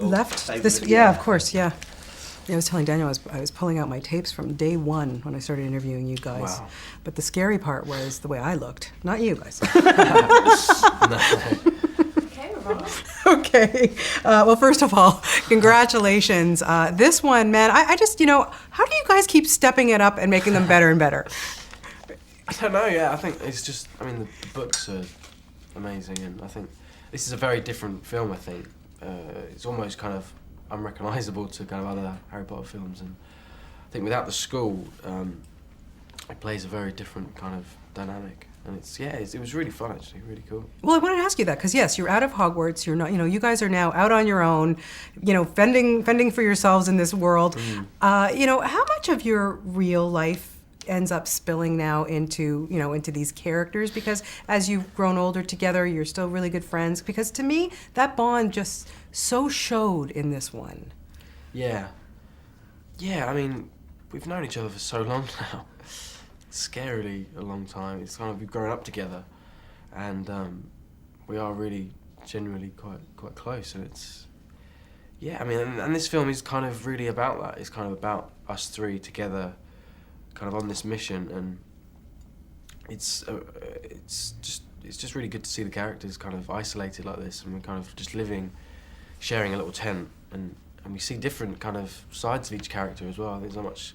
left this. Yeah, of course. Yeah. Yeah, I was telling Daniel I was pulling out my tapes from day one when I started interviewing you guys. Wow. But the scary part was the way I looked, not you guys. No. Okay, we're rolling. Okay. Well, first of all, congratulations. This one, man, I just, how do you guys keep stepping it up and making them better and better? I don't know, yeah, I think it's just, the books are amazing, and I think this is a very different film, I think. It's almost kind of unrecognisable to kind of other Harry Potter films, and I think without the school, it plays a very different kind of dynamic. And it was really fun, actually, really cool. Well, I wanted to ask you that because yes, you're out of Hogwarts. You're not, you guys are now out on your own, fending for yourselves in this world. How much of your real life ends up spilling now into these characters? Because as you've grown older together, you're still really good friends. Because to me, that bond just so showed in this one. Yeah, we've known each other for so long now. Scarily a long time. It's kind of, we've grown up together, and we are really genuinely quite close. And it's, and this film is kind of really about that. It's kind of about us three together, kind of on this mission, and it's just really good to see the characters kind of isolated like this, and we're kind of just sharing a little tent, and we see different kind of sides of each character as well. There's so much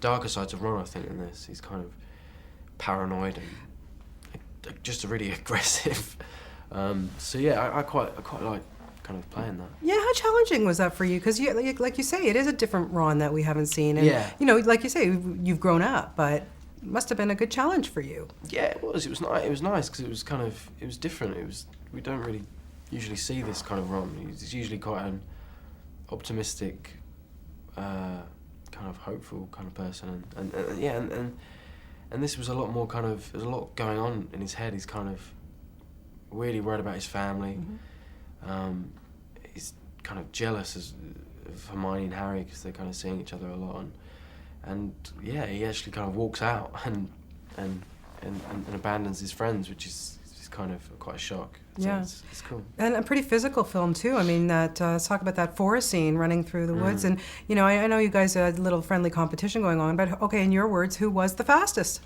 darker sides of Ron, I think, in this. He's kind of paranoid and just really aggressive. I quite like kind of playing that. Yeah, how challenging was that for you? Because like you say, it is a different Ron that we haven't seen, and like you say, you've grown up, but it must have been a good challenge for you. Yeah, it was. It was nice. It was nice because it was different. We don't really usually see this kind of Ron. He's usually quite an optimistic, kind of hopeful kind of person, and this was a lot more kind of, there's a lot going on in his head. He's kind of really worried about his family. He's kind of jealous of Hermione and Harry because they're kind of seeing each other a lot, and he actually kind of walks out and abandons his friends, which is kind of quite a shock. So Yeah, it's cool. And a pretty physical film too. I mean, let's talk about that forest scene running through the woods, and I know you guys had a little friendly competition going on, but okay, in your words, who was the fastest?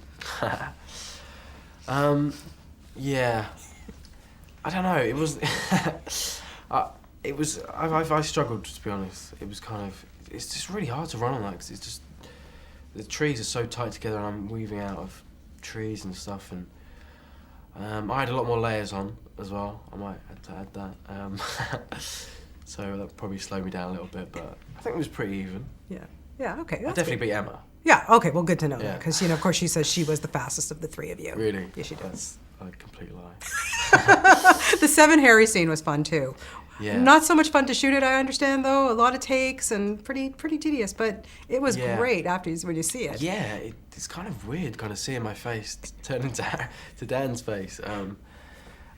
Yeah, I don't know. It was, I struggled, to be honest. It was kind of, it's just really hard to run on that because it's just, the trees are so tight together, and I'm weaving out of trees and stuff, and I had a lot more layers on as well. I might have to add that. So that probably slowed me down a little bit, but I think it was pretty even. Yeah, okay. I definitely beat Emma. Yeah, okay, well, good to know that, Yeah. because, of course, she says she was the fastest of the three of you. Really? Yeah, she does. That's a complete lie. The Seven Harry scene was fun, too. Yeah. Not so much fun to shoot it, I understand, though. A lot of takes and pretty tedious, but it was great when you see it. Yeah, it's kind of weird kind of seeing my face turn into Dan's face.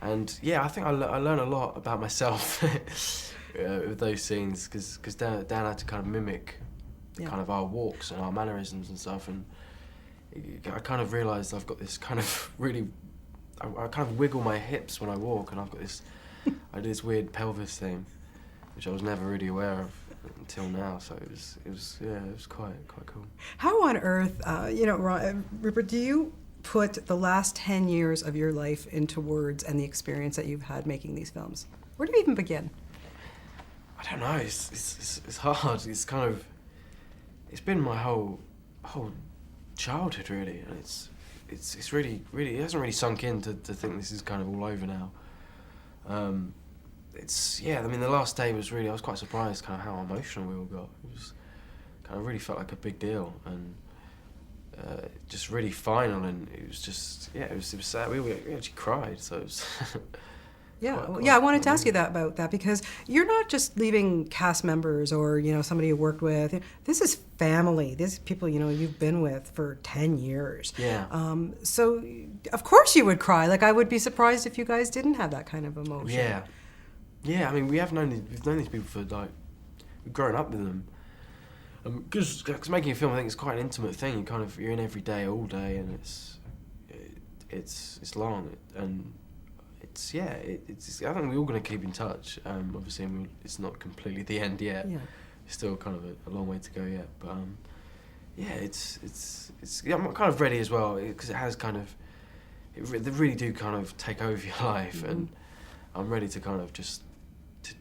And yeah, I think I learned a lot about myself with those scenes, because Dan had to kind of mimic kind of our walks and our mannerisms and stuff, and I kind of realised I've got this kind of really, I kind of wiggle my hips when I walk, and I've got this, I do this weird pelvis thing, which I was never really aware of until now. So it was quite cool. How on earth, Rupert, do you put the last 10 years of your life into words and the experience that you've had making these films? Where do you even begin? I don't know. It's hard. It's kind of, it's been my whole childhood really, and it's really it hasn't really sunk in to think this is kind of all over now. The last day was really, I was quite surprised kind of how emotional we all got. It was kind of really felt like a big deal, and just really final, and it was just, it was sad. We actually cried, so it was I wanted to ask you about that, because you're not just leaving cast members or somebody you worked with. This is family. These people you've been with for 10 years. Yeah. So of course you would cry. Like, I would be surprised if you guys didn't have that kind of emotion. Yeah. I mean, we've known these people for, like, we've grown up with them. Because making a film, I think, is quite an intimate thing. You're in every day, all day, and it's long, and it's. I think we're all going to keep in touch. Obviously, it's not completely the end yet. Yeah. It's still kind of a long way to go yet. But I'm kind of ready as well because it has kind of. They really do kind of take over your life, and I'm ready to kind of just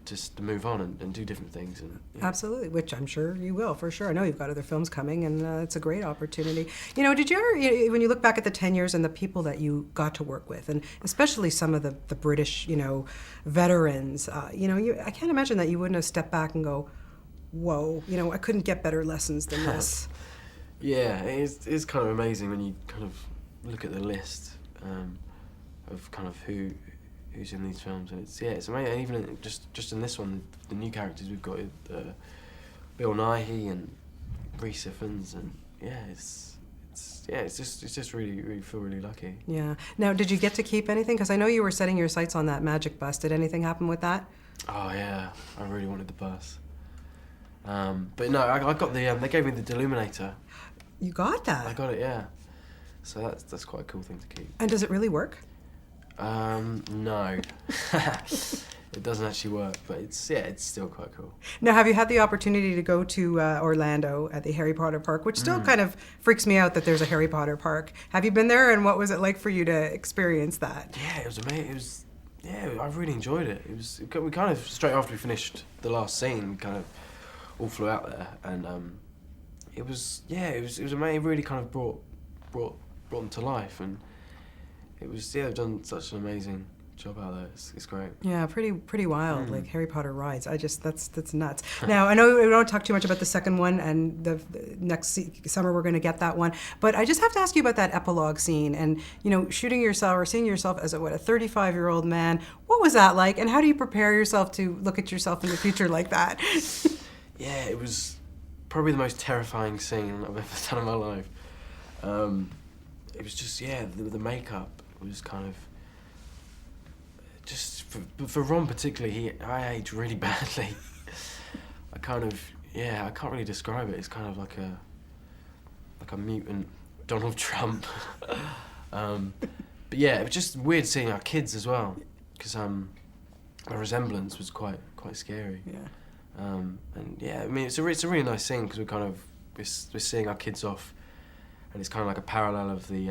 to move on and do different things. And Absolutely, which I'm sure you will, for sure. I know you've got other films coming, and it's a great opportunity. You know, did you ever, when you look back at the 10 years and the people that you got to work with, and especially some of the British, veterans, I can't imagine that you wouldn't have stepped back and go, whoa, I couldn't get better lessons than this. Yeah, it's kind of amazing when you kind of look at the list of kind of who's in these films, and it's amazing. And even just in this one, the new characters we've got Bill Nighy and Rhys Ifans, and it's just really feel really lucky. Yeah. Now, did you get to keep anything? Because I know you were setting your sights on that magic bus. Did anything happen with that? Oh yeah, I really wanted the bus. But no, I got the. They gave me the Deluminator. You got that? I got it, yeah. So that's quite a cool thing to keep. And does it really work? No. It doesn't actually work, but it's still quite cool. Now, have you had the opportunity to go to Orlando at the Harry Potter park, which still kind of freaks me out that there's a Harry Potter park. Have you been there, and what was it like for you to experience that? Yeah, it was amazing. I really enjoyed it. We kind of, straight after we finished the last scene, we kind of all flew out there, and it was amazing. It really kind of brought them to life, and it was, they've done such an amazing job out there. It's great. Yeah, pretty wild, like Harry Potter rides. That's nuts. Now, I know we don't talk too much about the second one, and the next summer we're going to get that one, but I just have to ask you about that epilogue scene, and shooting yourself or seeing yourself as a 35-year-old man. What was that like, and how do you prepare yourself to look at yourself in the future like that? Yeah, it was probably the most terrifying scene I've ever done in my life. It was just, the makeup was kind of, just for Ron particularly, I aged really badly. I can't really describe it. It's kind of like a mutant Donald Trump. But yeah, it was just weird seeing our kids as well, because the resemblance was quite scary. Yeah. And yeah, I mean, it's a really nice scene because we're seeing our kids off, and it's kind of like a parallel of the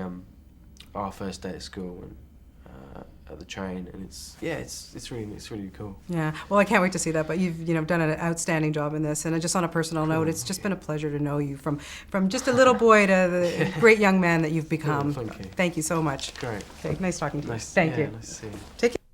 our first day at school and at the train, and it's really cool. Yeah, well, I can't wait to see that. But you've done an outstanding job in this, and just on a personal note, it's just been a pleasure to know you from just a little boy to the great young man that you've become. Cool, thank you. Thank you so much. Great. Okay, nice talking to you. Nice. Thank you. Nice to see you. Take care.